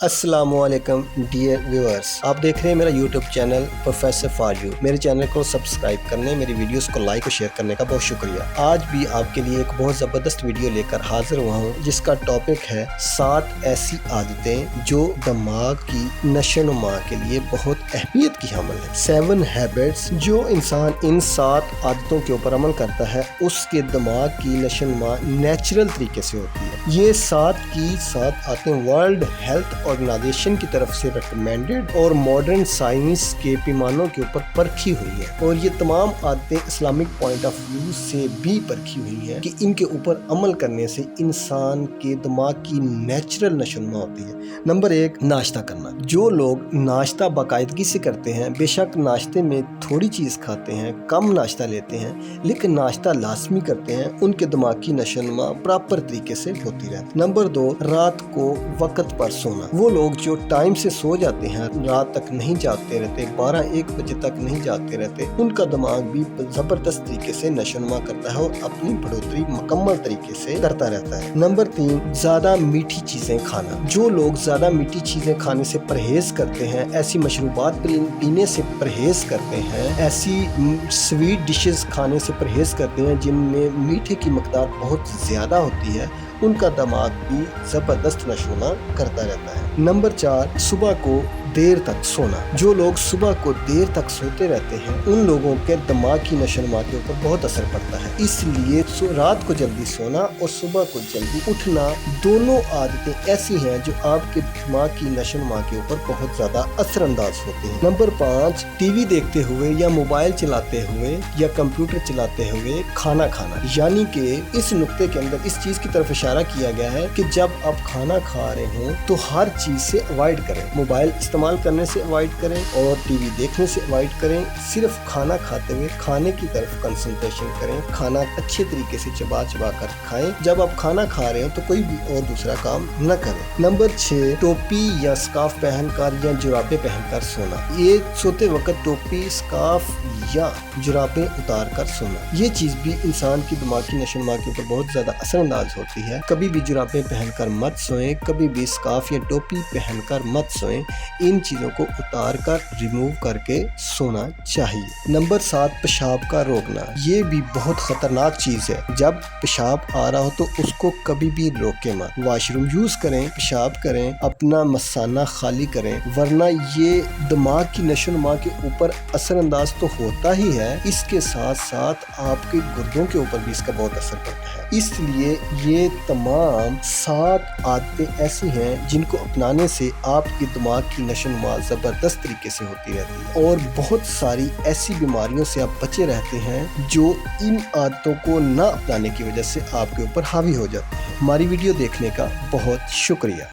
अस्सलाम वालेकुम dear viewers, आप देख रहे हैं मेरा YouTube channel professor for you. मेरे चैनल को सब्सक्राइब करने, मेरी वीडियोस को लाइक और शेयर करने का बहुत शुक्रिया। आज भी आपके लिए एक बहुत ज़बरदस्त वीडियो लेकर हाजिर हुआ हूँ, जिसका टॉपिक है 7 ऐसी आदतें जो दिमाग की नशोनुमा के लिए बहुत अहमियत की हामिल है। 7 हैबिट्स, जो इंसान इन 7 आदतों के ऊपर अमल करता है उसके दिमाग की नशोनुमा नेचुरल तरीके से होती है। ये 7 की 7 आदतें वर्ल्ड हेल्थ ऑर्गेनाइजेशन की तरफ से रिकमेंडेड और मॉडर्न साइंस के पैमानों के ऊपर परखी हुई है, और ये तमाम आदतें इस्लामिक पॉइंट ऑफ व्यू से भी परखी हुई हैं कि इनके ऊपर अमल करने से इंसान के दिमाग की नेचुरल नशोनुमा होती है। नंबर 1, नाश्ता करना। जो लोग नाश्ता बाकायदगी से करते हैं, बेशक नाश्ते में थोड़ी चीज़ खाते हैं, कम नाश्ता लेते हैं, लेकिन नाश्ता लाजमी करते हैं, उनके दिमाग की नशोनुमा प्रॉपर तरीके से होती रहती है। नंबर 2, रात को वक्त पर सोना। वो लोग जो टाइम से सो जाते हैं, रात तक नहीं जागते रहते, 12-1 बजे तक नहीं जागते रहते, उनका दिमाग भी जबरदस्त तरीके से नशोनुमा करता है और अपनी बढ़ोतरी मुकम्मल तरीके से करता रहता है। नंबर 3, ज्यादा मीठी चीजें खाना। जो लोग ज्यादा मीठी चीजें खाने से परहेज करते हैं, ऐसी मशरूबात पीने से परहेज करते हैं, ऐसी स्वीट डिशेस खाने से परहेज करते हैं जिनमें मीठे की मकदार बहुत ज्यादा होती है, उनका दिमाग भी जबरदस्त नशोनुमा करता रहता है। नंबर 4, सुबह को देर तक सोना। जो लोग सुबह को देर तक सोते रहते हैं, उन लोगों के दिमाग की नशोनुमा के ऊपर बहुत असर पड़ता है। इसलिए रात को जल्दी सोना और सुबह को जल्दी उठना, दोनों आदतें ऐसी हैं जो आपके दिमाग की नशोनुमा के ऊपर बहुत ज्यादा असरअंदाज होती हैं। नंबर 5, टीवी देखते हुए या मोबाइल चलाते हुए या कंप्यूटर चलाते हुए खाना खाना। यानी कि इस नुक्ते के अंदर इस चीज की तरफ इशारा किया गया है कि जब आप खाना खा रहे हो तो हर चीज से अवॉइड करें, मोबाइल इस्तेमाल करने से अवॉइड करें और टीवी देखने से अवॉइड करें। सिर्फ खाना खाते हुए खाने की तरफ कंसंट्रेशन करें, खाना अच्छे तरीके से चबा कर खाएं। जब आप खाना खा रहे हो तो कोई भी और दूसरा काम न करें। नंबर 6, टोपी या स्कार्फ पहनकर या जुराबे पहनकर सोना। ये सोते वक्त टोपी, स्कार्फ या जुराबे उतार कर सोना, ये चीज भी इंसान की दिमाग की नशोनुमा के ऊपर बहुत ज्यादा असरअंदाज होती है। कभी भी जुराबे पहनकर मत सोएं, कभी भी स्कार्फ या टोपी पहनकर मत सोएं। इन चीजों को उतार कर रिमूव करके सोना चाहिए। नंबर 7, पेशाब का रोकना। ये भी बहुत खतरनाक चीज है। जब पेशाब आ रहा हो तो उसको कभी भी रोके मत। वॉशरूम यूज करें, पेशाब करें, अपना मसाना खाली करें, वरना ये दिमाग की नशोनुमा के ऊपर असरअंदाज तो होता ही है, इसके साथ साथ आपके गुर्दों के ऊपर भी इसका बहुत असर पड़ता है। इसलिए ये तमाम 7 आदतें ऐसी हैं जिनको अपनाने से आपके दिमाग की नशोनुमा ज़बरदस्त तरीके से होती रहती है, और बहुत सारी ऐसी बीमारियों से आप बचे रहते हैं जो इन आदतों को ना अपनाने की वजह से आपके ऊपर हावी हो जाती है। हमारी वीडियो देखने का बहुत शुक्रिया।